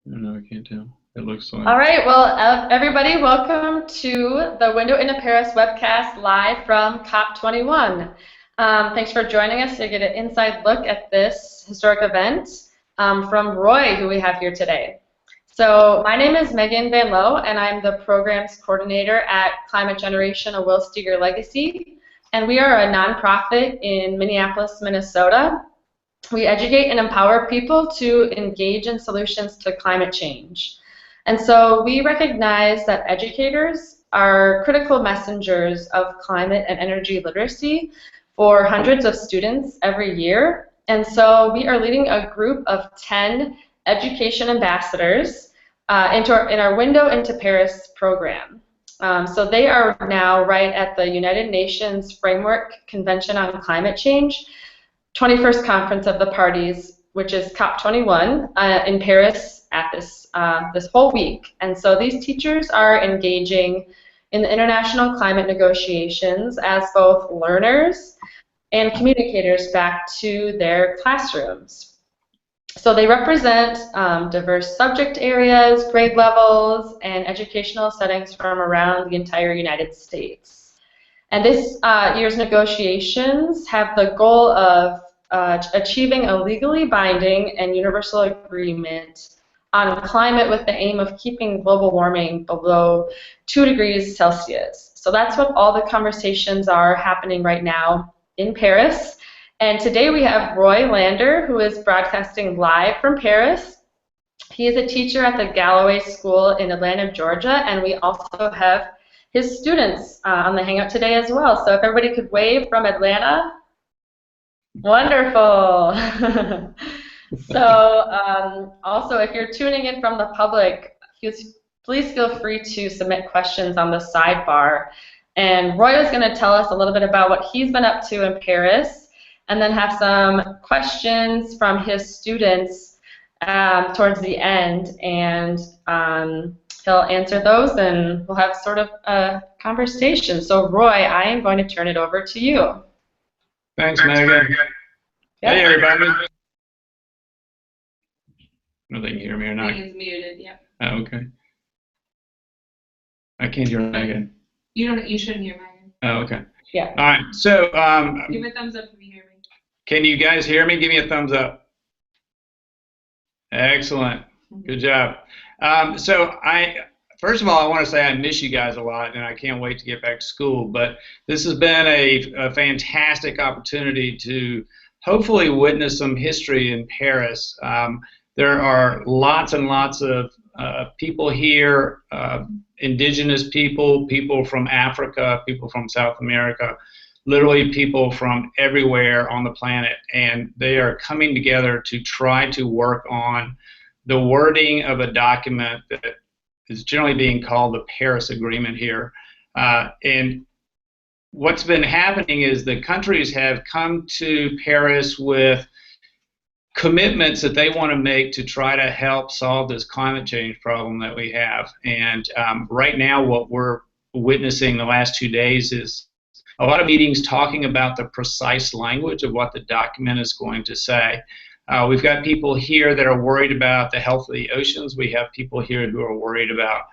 No, I can't tell. It looks like. All right, well, everybody, welcome to the Window into Paris webcast live from COP21. Thanks for joining us to get an inside look at this historic event from Roy, who we have here today. So my name is Megan Van Loo, and I'm the programs coordinator at Climate Generation, a Will Steger Legacy. And we are a nonprofit in Minneapolis, Minnesota. We educate and empower people to engage in solutions to climate change. And so we recognize that educators are critical messengers of climate and energy literacy for hundreds of students every year. And so we are leading a group of 10 education ambassadors in our Window into Paris program. So they are now right at the United Nations Framework Convention on Climate Change, 21st Conference of the Parties, which is COP21 in Paris at this whole week. And so these teachers are engaging in the international climate negotiations as both learners and communicators back to their classrooms. So they represent diverse subject areas, grade levels, and educational settings from around the entire United States. And this year's negotiations have the goal of achieving a legally binding and universal agreement on climate with the aim of keeping global warming below 2 degrees Celsius. So that's what all the conversations are happening right now in Paris. And today we have Roy Lander, who is broadcasting live from Paris. He is a teacher at the Galloway School in Atlanta, Georgia, and we also have his students on the Hangout today as well. So if everybody could wave from Atlanta. Wonderful. So also, if you're tuning in from the public, please feel free to submit questions on the sidebar. And Roy is going to tell us a little bit about what he's been up to in Paris, and then have some questions from his students towards the end, and he'll answer those, and we'll have sort of a conversation. So Roy, I am going to turn it over to you. Thanks, Megan. Yep. Hey, everybody. I don't know if they can hear me or not. Megan's muted, yeah. Oh, okay. I can't hear Megan. You shouldn't hear Megan. Oh, okay. Yeah. All right. So, Give a thumbs up if you hear me. can you guys hear me? Give me a thumbs up. Excellent. Good job. First of all, I want to say I miss you guys a lot, and I can't wait to get back to school. But this has been a fantastic opportunity to hopefully witness some history in Paris. There are lots and lots of people here, indigenous people, people from Africa, people from South America, literally people from everywhere on the planet, and they are coming together to try to work on the wording of a document that is generally being called the Paris Agreement here. And what's been happening is the countries have come to Paris with commitments that they want to make to try to help solve this climate change problem that we have. And right now what we're witnessing the last 2 days is a lot of meetings talking about the precise language of what the document is going to say. We've got people here that are worried about the health of the oceans. We have people here who are worried about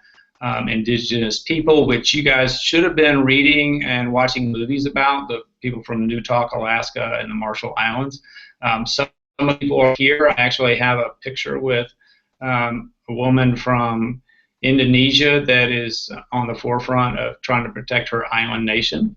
indigenous people, which you guys should have been reading and watching movies about, the people from Newtok, Alaska, and the Marshall Islands. Some of the people are here. I actually have a picture with a woman from Indonesia that is on the forefront of trying to protect her island nation.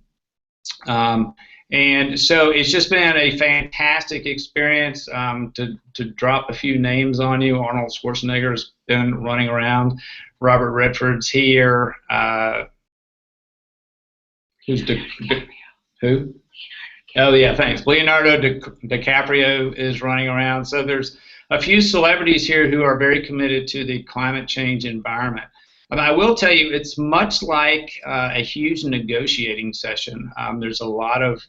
And so it's just been a fantastic experience. To drop a few names on you, Arnold Schwarzenegger has been running around. Robert Redford's here. Who? Oh, yeah, thanks. Leonardo DiCaprio is running around. So there's a few celebrities here who are very committed to the climate change environment. But I will tell you, it's much like a huge negotiating session. There's a lot of,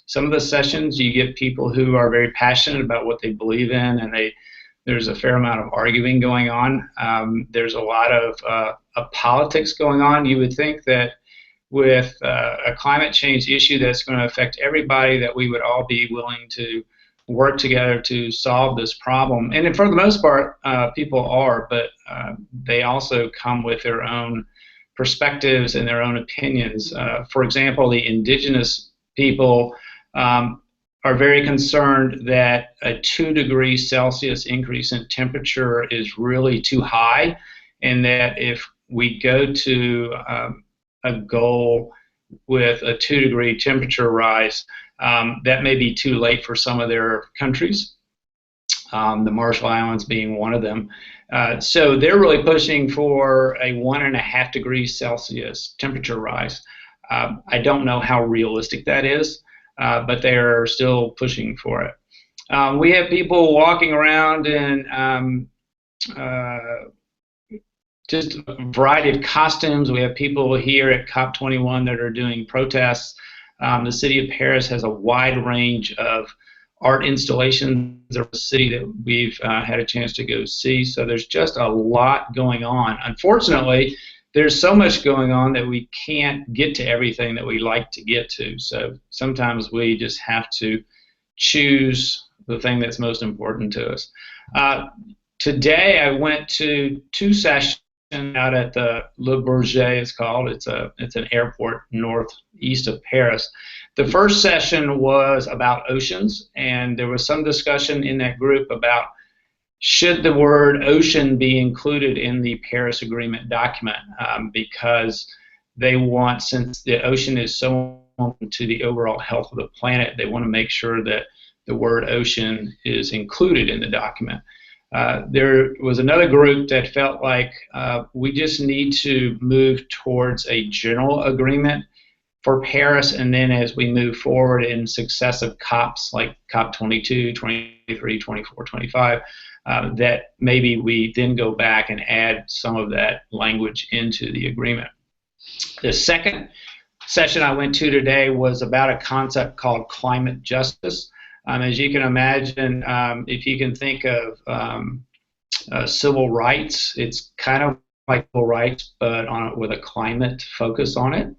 some of the sessions you get people who are very passionate about what they believe in, and there's a fair amount of arguing going on. There's a lot of politics going on. You would think that with a climate change issue that's going to affect everybody, that we would all be willing to work together to solve this problem. And for the most part, people are, but they also come with their own perspectives and their own opinions. For example, the indigenous people are very concerned that a 2°C increase in temperature is really too high, and that if we go to a goal with a 2° temperature rise, that may be too late for some of their countries, the Marshall Islands being one of them. So they're really pushing for a 1.5°C temperature rise. I don't know how realistic that is, but they're still pushing for it. We have people walking around in just a variety of costumes. We have people here at COP21 that are doing protests. The city of Paris has a wide range of art installations. There's a city that we've had a chance to go see. So there's just a lot going on. Unfortunately, there's so much going on that we can't get to everything that we like to get to. So sometimes we just have to choose the thing that's most important to us. Today I went to 2 sessions out at the Le Bourget, it's called. It's an airport northeast of Paris. The first session was about oceans, and there was some discussion in that group about should the word ocean be included in the Paris Agreement document, because they want, since the ocean is so important to the overall health of the planet, they want to make sure that the word ocean is included in the document. There was another group that felt like we just need to move towards a general agreement for Paris, and then as we move forward in successive COPs like COP22, 23, 24, 25, that maybe we then go back and add some of that language into the agreement. The second session I went to today was about a concept called climate justice. As you can imagine, if you can think of civil rights, it's kind of like civil rights, but with a climate focus on it.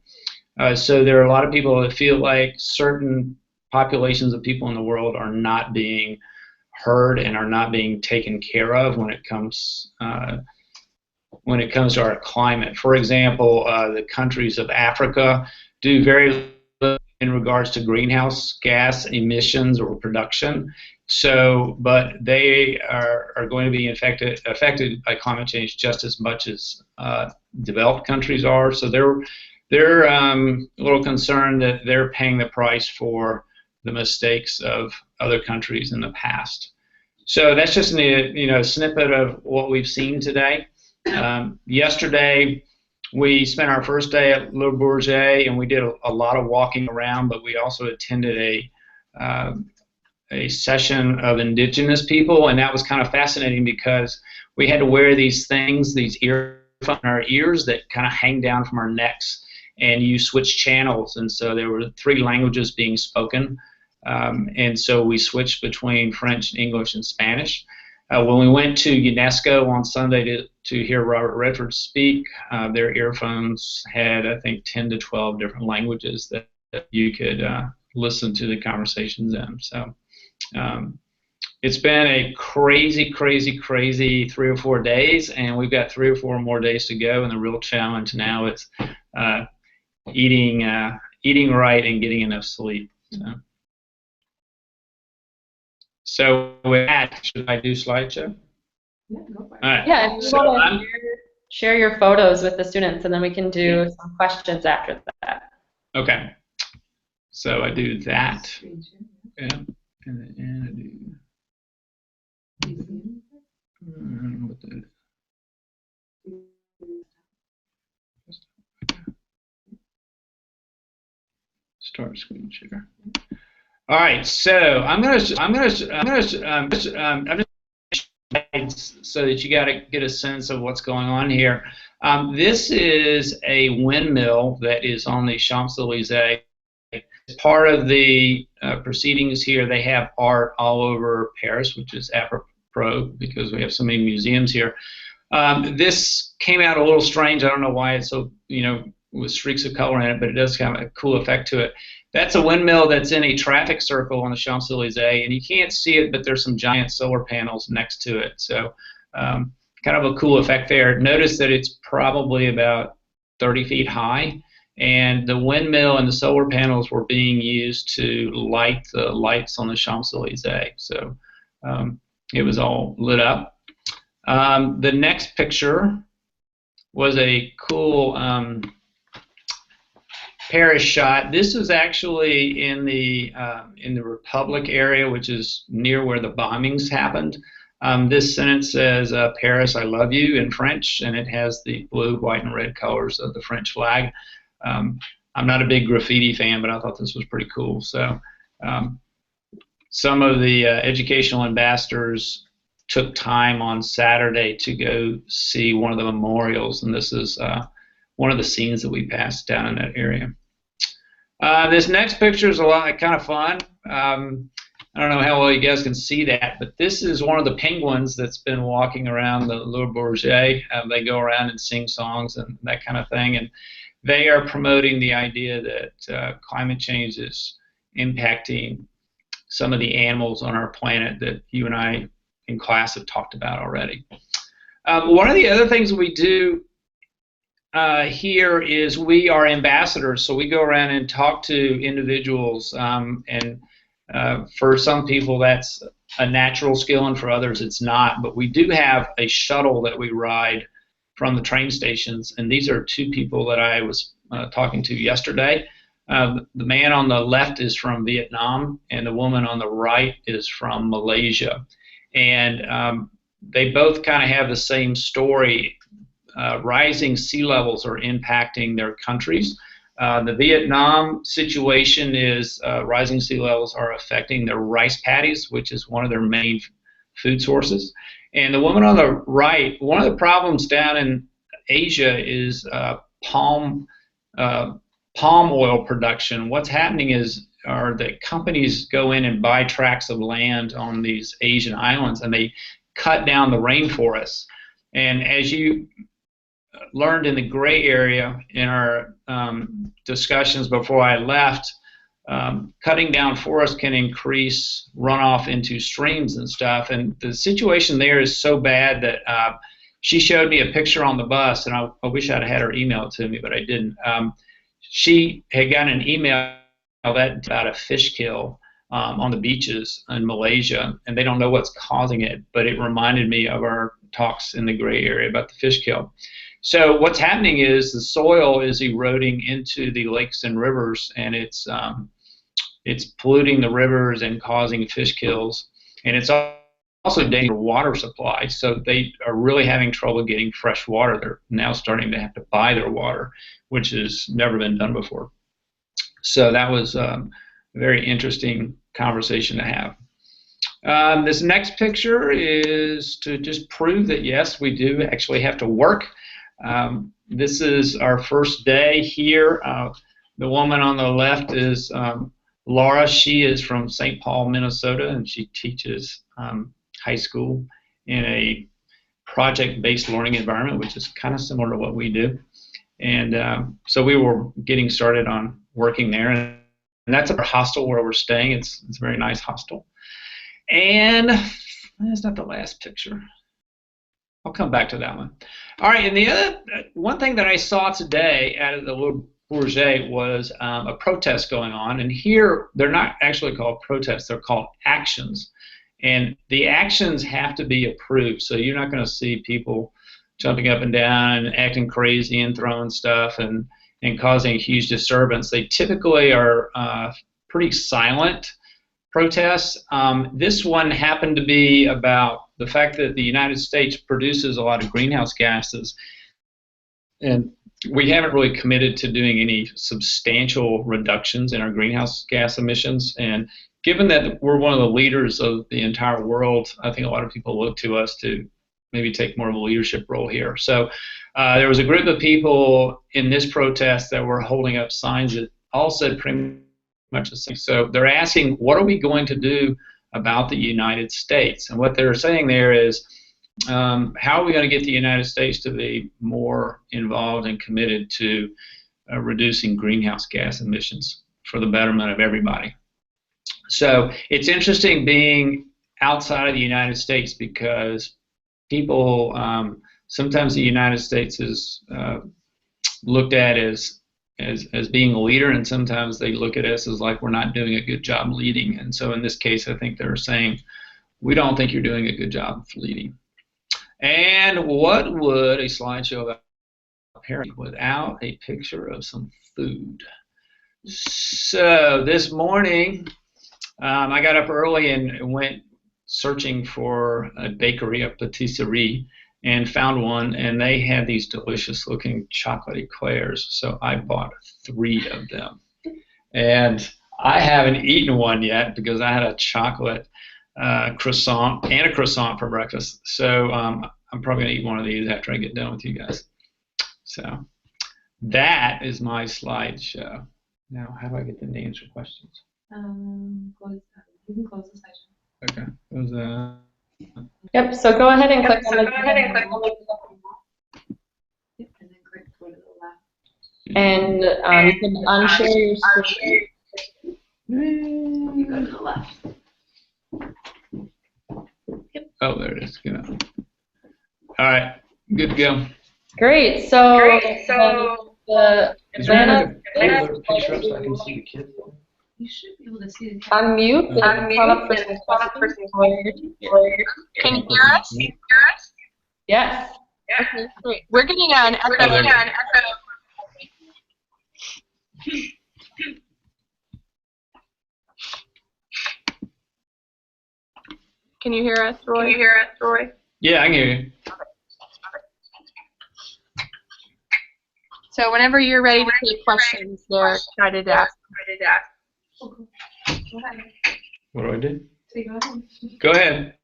So there are a lot of people that feel like certain populations of people in the world are not being heard and are not being taken care of when it comes to our climate. For example, the countries of Africa do very little in regards to greenhouse gas emissions or production. So, but they are going to be affected by climate change just as much as developed countries are. So they're a little concerned that they're paying the price for the mistakes of other countries in the past. So that's just a snippet of what we've seen today. Yesterday, we spent our first day at Le Bourget, and we did a lot of walking around, but we also attended a session of indigenous people, and that was kind of fascinating because we had to wear these things, these earphones in our ears that kind of hang down from our necks, and you switch channels, and so there were 3 languages being spoken, and so we switched between French, English, and Spanish. When we went to UNESCO on Sunday to hear Robert Redford speak, their earphones had, I think, 10 to 12 different languages that you could listen to the conversations in. So it's been a crazy, crazy, crazy 3 or 4 days, and we've got 3 or 4 more days to go, and the real challenge now is eating right and getting enough sleep. So with that, should I do slideshow? Yeah, go for it. All right. Yeah, if you So want to share your photos with the students, and then we can do some questions after that. okay. So I do that. Screen share. Yeah. And then I do. Do you see anything? I don't know what that is. Start screen share. All right, so I'm gonna so that you got to get a sense of what's going on here. This is a windmill that is on the Champs-Élysées. Part of the proceedings here, they have art all over Paris, which is apropos because we have so many museums here. This came out a little strange. I don't know why it's so, with streaks of color in it, but it does have a cool effect to it. that's a windmill that's in a traffic circle on the Champs-Élysées, and you can't see it, but there's some giant solar panels next to it. So kind of a cool effect there. Notice that it's probably about 30 feet high, and the windmill and the solar panels were being used to light the lights on the Champs-Élysées. So it was all lit up. The next picture was a cool Paris shot. This was actually in the Republic area, which is near where the bombings happened. This sentence says, "Paris, I love you," in French, and it has the blue, white, and red colors of the French flag. I'm not a big graffiti fan, but I thought this was pretty cool. So some of the educational ambassadors took time on Saturday to go see one of the memorials, and this is one of the scenes that we passed down in that area. This next picture is a lot kind of fun. I don't know how well you guys can see that, but this is one of the penguins that's been walking around the Le Bourget. They go around and sing songs and that kind of thing, and they are promoting the idea that climate change is impacting some of the animals on our planet that you and I in class have talked about already. One of the other things we do here is we are ambassadors, so we go around and talk to individuals, and for some people that's a natural skill, and for others it's not. But we do have a shuttle that we ride from the train stations, and these are two people that I was talking to yesterday. The man on the left is from Vietnam, and the woman on the right is from Malaysia. And they both kind of have the same story. Rising sea levels are impacting their countries. The Vietnam situation is rising sea levels are affecting their rice paddies, which is one of their main food sources. And the woman on the right, one of the problems down in Asia is palm oil production. What's happening is the companies go in and buy tracts of land on these Asian islands, and they cut down the rainforests. And as you learned in the gray area in our discussions before I left, cutting down forests can increase runoff into streams and stuff. And the situation there is so bad that she showed me a picture on the bus, and I wish I'd had her email it to me, but I didn't. She had gotten an email about a fish kill on the beaches in Malaysia, and they don't know what's causing it, but it reminded me of our talks in the gray area about the fish kill. So what's happening is the soil is eroding into the lakes and rivers, and it's polluting the rivers and causing fish kills, and it's also dangerous for water supply. So they are really having trouble getting fresh water. They're now starting to have to buy their water, which has never been done before. So that was a very interesting conversation to have. This next picture is to just prove that yes, we do actually have to work. This is our first day here. The woman on the left is Laura. She is from St. Paul, Minnesota, and she teaches high school in a project-based learning environment, which is kind of similar to what we do. And so we were getting started on working there, and that's our hostel where we're staying. It's a very nice hostel. And that's not the last picture. I'll come back to that one. All right, and the other one thing that I saw today out of the Le Bourget was a protest going on, and here they're not actually called protests, they're called actions. And the actions have to be approved, so you're not going to see people jumping up and down and acting crazy and throwing stuff and causing a huge disturbance. They typically are pretty silent protests. This one happened to be about the fact that the United States produces a lot of greenhouse gases, and we haven't really committed to doing any substantial reductions in our greenhouse gas emissions. And given that we're one of the leaders of the entire world, I think a lot of people look to us to maybe take more of a leadership role here. So there was a group of people in this protest that were holding up signs that all said pretty much the same. So they're asking, what are we going to do about the United States? And what they're saying there is, how are we going to get the United States to be more involved and committed to reducing greenhouse gas emissions? for the betterment of everybody. So it's interesting being outside of the United States because people, sometimes the United States is looked at as being a leader, and sometimes they look at us as like we're not doing a good job leading. And so in this case, I think they're saying, we don't think you're doing a good job of leading. And what would a slideshow about parenting without a picture of some food? So this morning, I got up early and went searching for a bakery, a patisserie, and found one, and they had these delicious looking chocolate eclairs. So I bought 3 of them. And I haven't eaten one yet because I had a chocolate croissant and a croissant for breakfast. So I'm probably going to eat one of these after I get done with you guys. So that is my slideshow. Now, how do I get them to answer questions? You can close the session. Okay. Yep, so go ahead and click on Yep, and then click go to the left. and you can unshare your screen. You go to the left. Oh, there it is. Good. All right. Good to go. Great, so the Is there Vanna, a picture up so I can see the kids? You should be able to see the unmute and call up for some questions for your teacher. Can you hear us? Yes. Okay, great. We're getting an echo. Can you hear us, Roy? Yeah, I can hear you. So whenever you're ready to take questions, they're excited to ask. What do I do? So go ahead. Go ahead.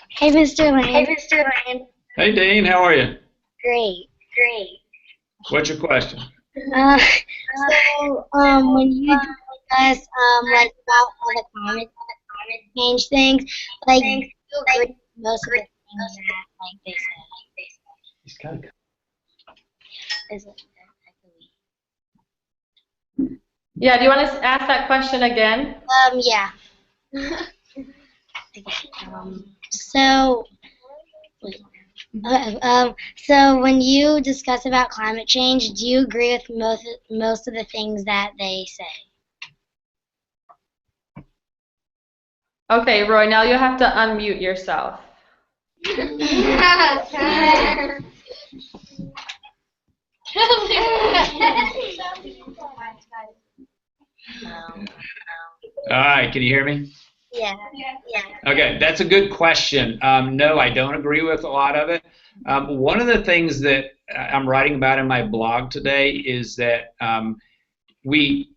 Hey, Mr. Lane. Hey, Dean. How are you? Great. What's your question? When you discuss like about all the climate change things, like do you agree with most of the things that like they say? He's got to Is it Yeah, do you want to ask that question again? Yeah. So when you discuss about climate change, do you agree with most of the things that they say? Okay, Roy, now you have to unmute yourself. All right. Can you hear me? Yeah. Okay, that's a good question. No, I don't agree with a lot of it. One of the things that I'm writing about in my blog today is that we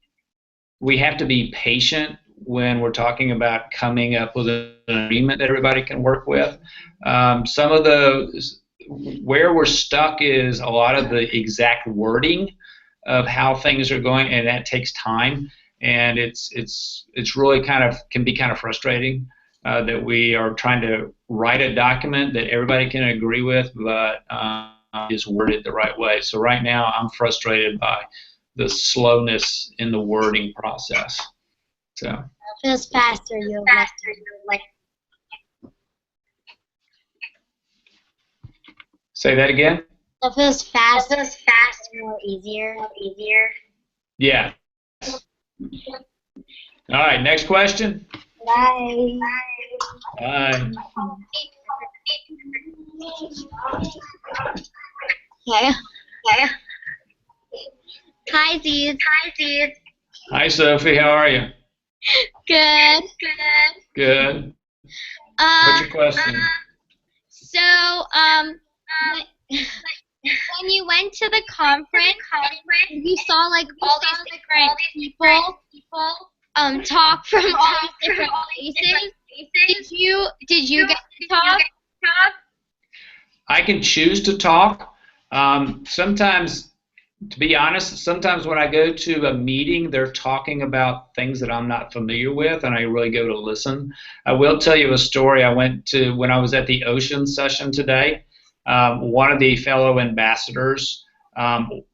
have to be patient when we're talking about coming up with an agreement that everybody can work with. Some of where we're stuck is a lot of the exact wording of how things are going, and that takes time. And it's really can be kind of frustrating that we are trying to write a document that everybody can agree with, but is worded the right way. So right now I'm frustrated by the slowness in the wording process. So It feels faster. say that again. It feels faster, more easier. Yeah. All right. Next question. Bye. Bye. Okay. Hi, Z's. Hi, Sophie. How are you? Good. Good. What's your question? So, when you went to the conference, you saw like all these different people talk from all these different places. Did you get to talk? I can choose to talk. Sometimes, to be honest, sometimes when I go to a meeting, they're talking about things that I'm not familiar with, and I really go to listen. I will tell you a story I went to when I was at the ocean session today. one of the fellow ambassadors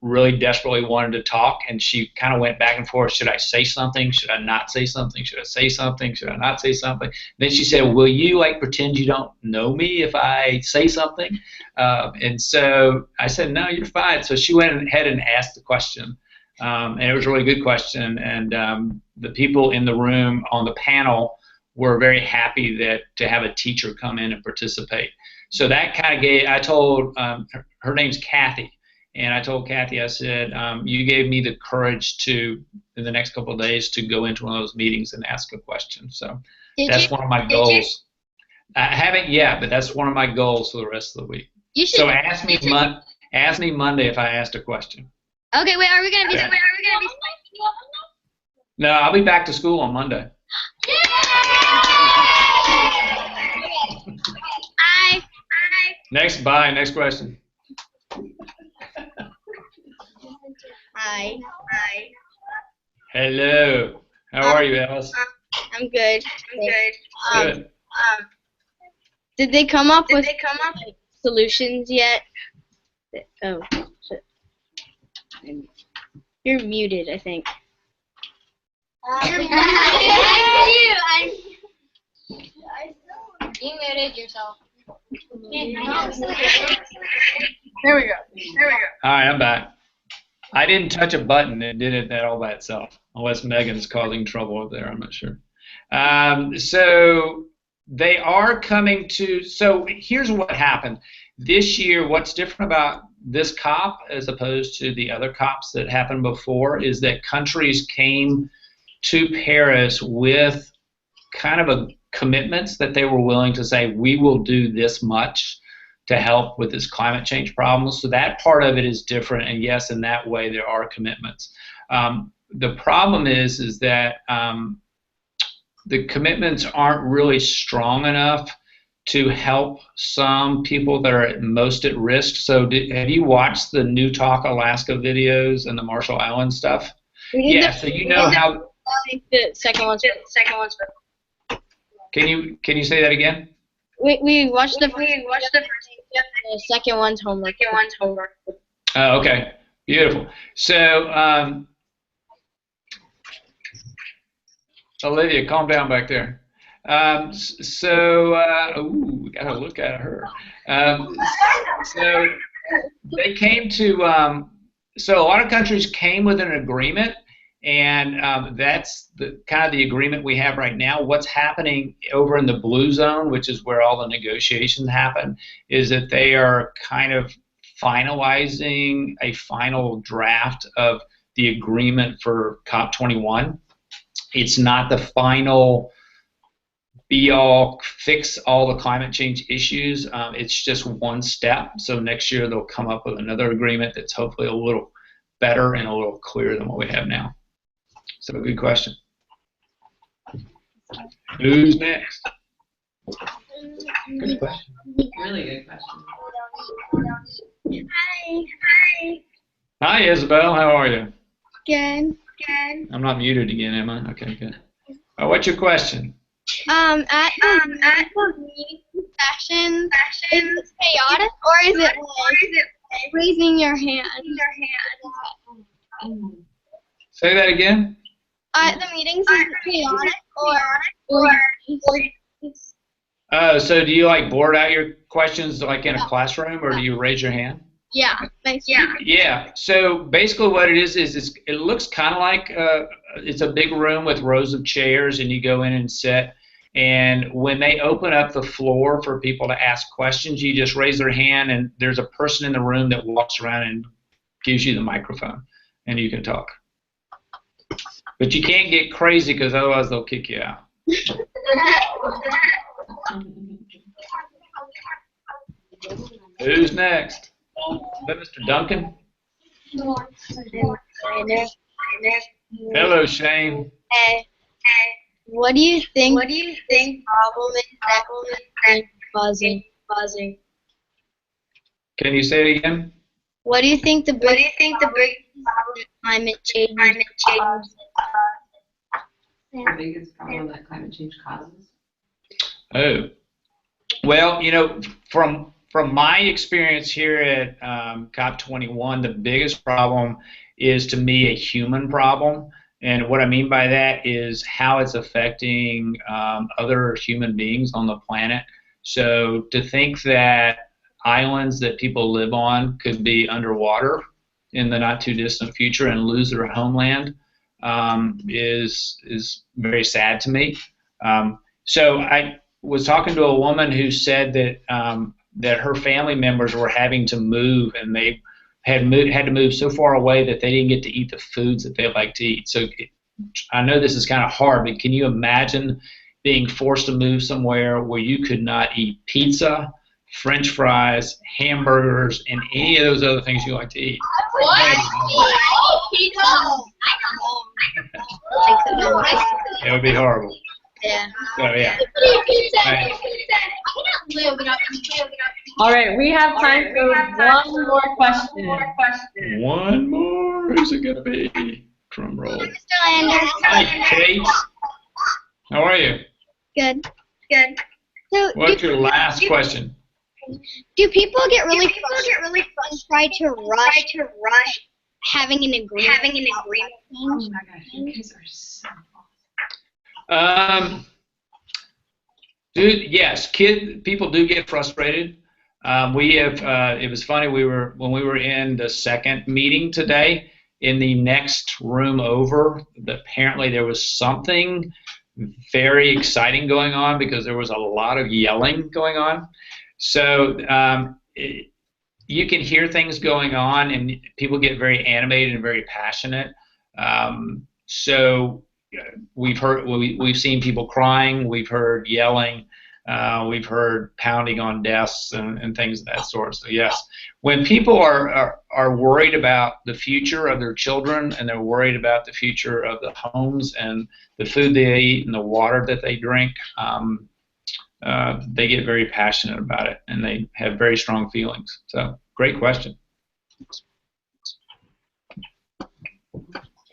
really desperately wanted to talk, and she kind of went back and forth. Should I say something? Should I not say something? Should I say something? Should I not say something? Then she said, will you like pretend you don't know me if I say something? And so I said, no, you're fine. So she went ahead and asked the question, and it was a really good question. And the people in the room on the panel were very happy that to have a teacher come in and participate. So that kind of gave, I told, her name's Kathy. And I told Kathy, I said, you gave me the courage to, in the next couple of days, to go into one of those meetings and ask a question. So that's one of my goals. I haven't yet, but that's one of my goals for the rest of the week. So ask me Monday if I asked a question. Okay, wait, are we gonna be? Okay. No, I'll be back to school on Monday. Next question. Hi. Hello. How are you, Alice? I'm good. Good. Did they come up with solutions yet? Oh, shit. You're muted, I think. You muted yourself. There we go. All right, I'm back. I didn't touch a button. It did it all by itself, unless Megan's causing trouble up there. I'm not sure. So they are coming to. So here's what happened this year. What's different about this COP as opposed to the other COPs that happened before is that countries came to Paris with kind of a commitments that they were willing to say, we will do this much to help with this climate change problem. So that part of it is different, and yes, in that way there are commitments. The problem is that the commitments aren't really strong enough to help some people that are most at risk. So have you watched the New Talk Alaska videos and the Marshall Islands stuff? Yeah, so you know how... The second one's Can you say that again? We watched the first the second one's homework. Oh, okay, beautiful. So, Olivia, calm down back there. We gotta look at her. So they came to. So a lot of countries came with an agreement, and that's the kind of the agreement we have right now. What's happening over in the blue zone, which is where all the negotiations happen, is that they are kind of finalizing a final draft of the agreement for COP21. It's not the final be-all, fix all the climate change issues. It's just one step. So next year they'll come up with another agreement that's hopefully a little better and a little clearer than what we have now. So good question. Who's next? Good question. Really good question. Hi, Isabelle. How are you? Good. I'm not muted again, am I? Okay, good. What's your question? At the meeting session, is it chaotic or is it like raising your hand? Say that again. At the meetings, is it chaotic or So do you like board out your questions like in a classroom, or do you raise your hand? yeah, thanks. Yeah. So basically, what it is it looks kind of like it's a big room with rows of chairs, and you go in and sit. And when they open up the floor for people to ask questions, you just raise their hand, and there's a person in the room that walks around and gives you the microphone, and you can talk. But you can't get crazy because otherwise they'll kick you out. Who's next? Is that Mr. Duncan? Hello, Shane. Hey, what do you think? The problem is buzzing? Can you say it again? What do you think the big climate change? The biggest problem that climate change causes? Oh, well, from from my experience here at COP21, the biggest problem is, to me, a human problem. And what I mean by that is how it's affecting other human beings on the planet. So to think that islands that people live on could be underwater in the not too distant future and lose their homeland is very sad to me. So I was talking to a woman who said that that her family members were having to move, and they had to move so far away that they didn't get to eat the foods that they like to eat. So I know this is kind of hard, but can you imagine being forced to move somewhere where you could not eat pizza, French fries, hamburgers, and any of those other things you like to eat? It would be horrible. Yeah. So yeah. All right, we have time for one more question. One more? Who's it gonna be? Drum roll. Mr. Landers. Hi, Kate. How are you? Good. Good. So, What's your last question? do people get really frustrated to rush having an agreement? Oh my gosh, you guys are so Yes, people do get frustrated. We have. It was funny. When we were in the second meeting today, in the next room over, apparently there was something very exciting going on because there was a lot of yelling going on. So you can hear things going on, and people get very animated and very passionate. So we've seen people crying, we've heard yelling, we've heard pounding on desks and things of that sort. So yes, when people are worried about the future of their children, and they're worried about the future of the homes and the food they eat and the water that they drink, they get very passionate about it, and they have very strong feelings. So great question.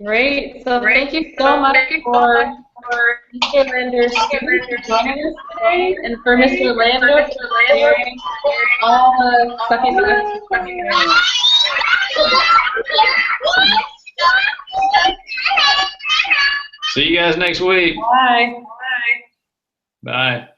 Great. So thank you so much for Mr. Landers joining us today, and for Mr. Landers sharing all the stuff he's doing. See you guys next week. Bye. Bye.